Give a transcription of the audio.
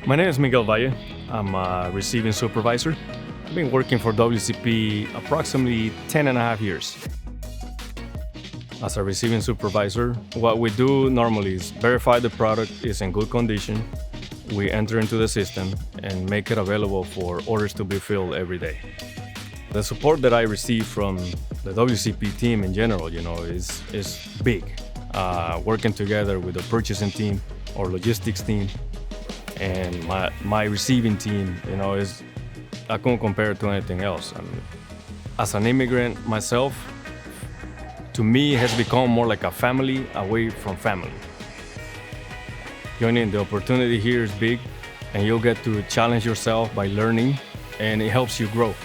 My name is Miguel Valle. I'm a receiving supervisor. I've been working for WCP approximately 10 and a half years. As a receiving supervisor, what we do normally is verify the product is in good condition. We enter into the system and make it available for orders to be filled every day. The support that I receive from the WCP team in general, is big. Working together with the purchasing team or logistics team and my receiving team, is I couldn't compare it to anything else. As an immigrant myself, to me, it has become more like a family away from family. Joining the opportunity here is big, and you'll get to challenge yourself by learning, and it helps you grow.